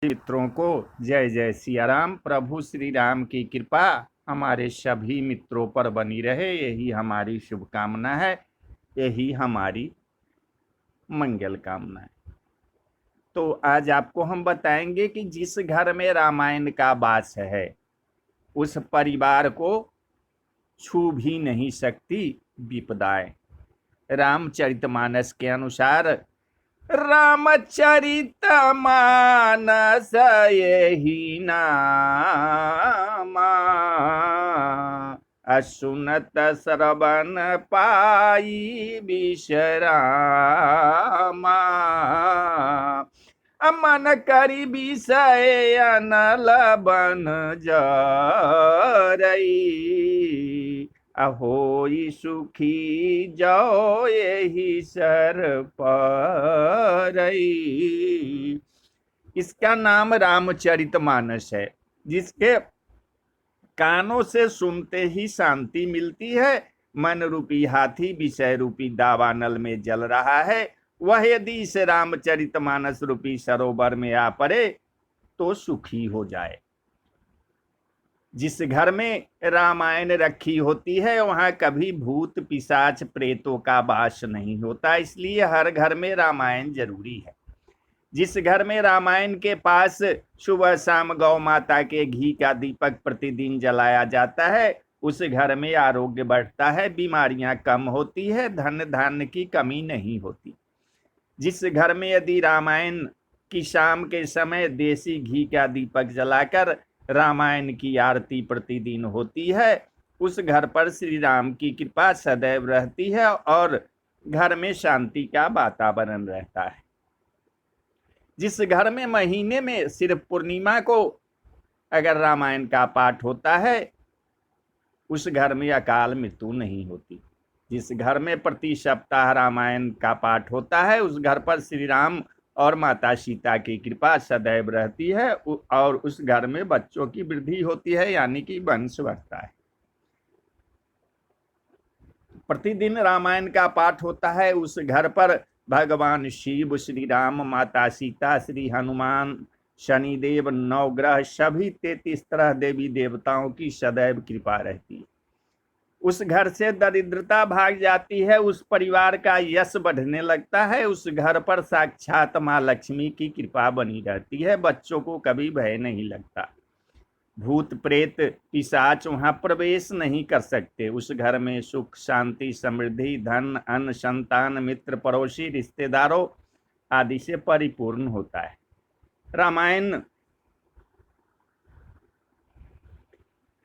मित्रों को जय जय सिया राम। प्रभु श्री राम की कृपा हमारे सभी मित्रों पर बनी रहे, यही हमारी शुभकामना है, यही हमारी मंगल कामना है। तो आज आपको हम बताएंगे कि जिस घर में रामायण का वास है उस परिवार को छू भी नहीं सकती विपदाएं। रामचरितमानस के अनुसार रामचरित मानस यही नामा, असुनत श्रवण पाई विश्रामा। मन करी विषय अनल बन जरई, अहोई सुखी जो यही सर परई। इसका नाम रामचरितमानस है, जिसके कानों से सुनते ही शांति मिलती है। मन रूपी हाथी विषय रूपी दावानल में जल रहा है, वह यदि इस रामचरितमानस रूपी सरोवर में आ पड़े तो सुखी हो जाए। जिस घर में रामायण रखी होती है वहां कभी भूत पिशाच प्रेतों का वास नहीं होता, इसलिए हर घर में रामायण जरूरी है। जिस घर में रामायण के पास सुबह शाम गौ माता के घी का दीपक प्रतिदिन जलाया जाता है, उस घर में आरोग्य बढ़ता है, बीमारियां कम होती है, धन धान्य की कमी नहीं होती। जिस घर में यदि रामायण की शाम के समय देसी घी का दीपक जलाकर रामायण की आरती प्रतिदिन होती है, उस घर पर श्री राम की कृपा सदैव रहती है और घर में शांति का वातावरण रहता है। जिस घर में महीने में सिर्फ पूर्णिमा को अगर रामायण का पाठ होता है, उस घर में अकाल मृत्यु नहीं होती। जिस घर में प्रति सप्ताह रामायण का पाठ होता है, उस घर पर श्री राम और माता सीता की कृपा सदैव रहती है और उस घर में बच्चों की वृद्धि होती है, यानी कि वंश बढ़ता है। प्रतिदिन रामायण का पाठ होता है, उस घर पर भगवान शिव, श्री राम, माता सीता, श्री हनुमान, शनिदेव, नवग्रह सभी 33 तरह देवी देवताओं की सदैव कृपा रहती है। उस घर से दरिद्रता भाग जाती है, उस परिवार का यश बढ़ने लगता है, उस घर पर साक्षात माँ लक्ष्मी की कृपा बनी रहती है, बच्चों को कभी भय नहीं लगता, भूत प्रेत पिशाच वहां प्रवेश नहीं कर सकते। उस घर में सुख शांति समृद्धि धन अन्न संतान मित्र पड़ोसी रिश्तेदारों आदि से परिपूर्ण होता है। रामायण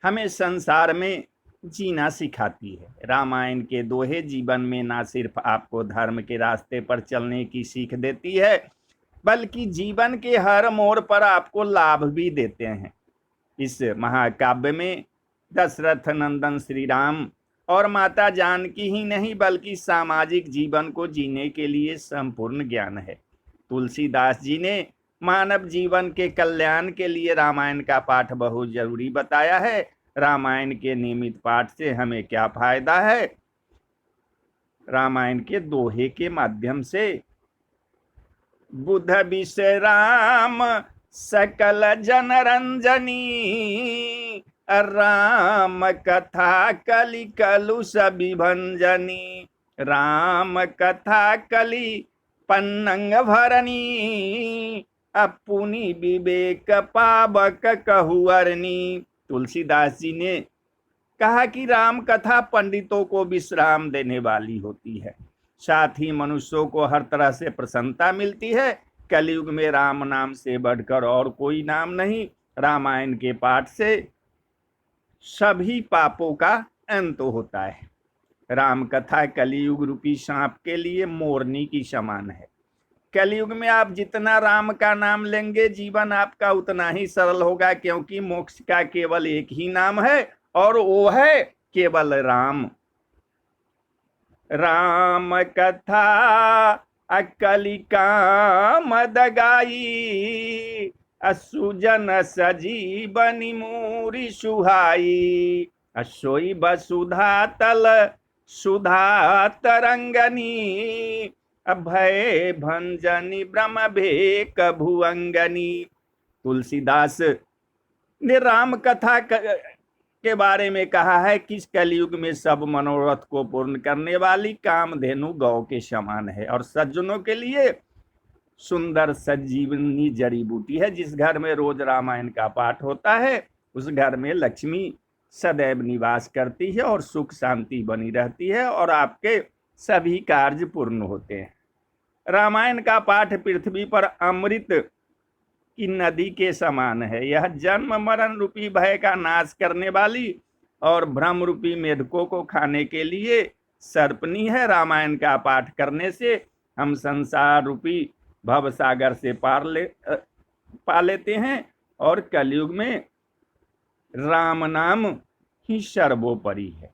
हमें संसार में जीना सिखाती है। रामायण के दोहे जीवन में ना सिर्फ आपको धर्म के रास्ते पर चलने की सीख देती है, बल्कि जीवन के हर मोड़ पर आपको लाभ भी देते हैं। इस महाकाव्य में दशरथ नंदन श्री राम और माता जानकी ही नहीं बल्कि सामाजिक जीवन को जीने के लिए संपूर्ण ज्ञान है। तुलसीदास जी ने मानव जीवन के कल्याण के लिए रामायण का पाठ बहुत जरूरी बताया है। रामायण के नियमित पाठ से हमें क्या फायदा है? रामायण के दोहे के माध्यम से बुध विश्राम सकल जनरंजनी, राम कथा कलि कलुष विभंजनी, राम कथा कलि पन्नंग भरनी, अपुनि विवेक पावक कहुअरनी। तुलसीदास जी ने कहा कि राम कथा पंडितों को विश्राम देने वाली होती है, साथ ही मनुष्यों को हर तरह से प्रसन्नता मिलती है। कलयुग में राम नाम से बढ़कर और कोई नाम नहीं। रामायण के पाठ से सभी पापों का अंत होता है। राम कथा कलयुग रूपी सांप के लिए मोरनी की समान है। कलयुग में आप जितना राम का नाम लेंगे जीवन आपका उतना ही सरल होगा, क्योंकि मोक्ष का केवल एक ही नाम है और वो है केवल राम। राम कथा अकली काम दगाई, असुजन सजीवनी मूरी सुहाई, असोई बसुधा तल सुधा तरंगनी, अभय भंजनी ब्रह्म भेक भुअंगनी। तुलसीदास ने राम कथा के बारे में कहा है कि इस कलयुग में सब मनोरथ को पूर्ण करने वाली कामधेनु गौ के समान है और सज्जनों के लिए सुंदर सजीवनी जड़ी बूटी है। जिस घर में रोज रामायण का पाठ होता है उस घर में लक्ष्मी सदैव निवास करती है और सुख शांति बनी रहती है और आपके सभी कार्य पूर्ण होते हैं। रामायण का पाठ पृथ्वी पर अमृत की नदी के समान है। यह जन्म मरण रूपी भय का नाश करने वाली और भ्रम रूपी मेढकों को खाने के लिए सर्पनी है। रामायण का पाठ करने से हम संसार रूपी भव सागर से पा लेते हैं और कलयुग में राम नाम ही सर्वोपरि है।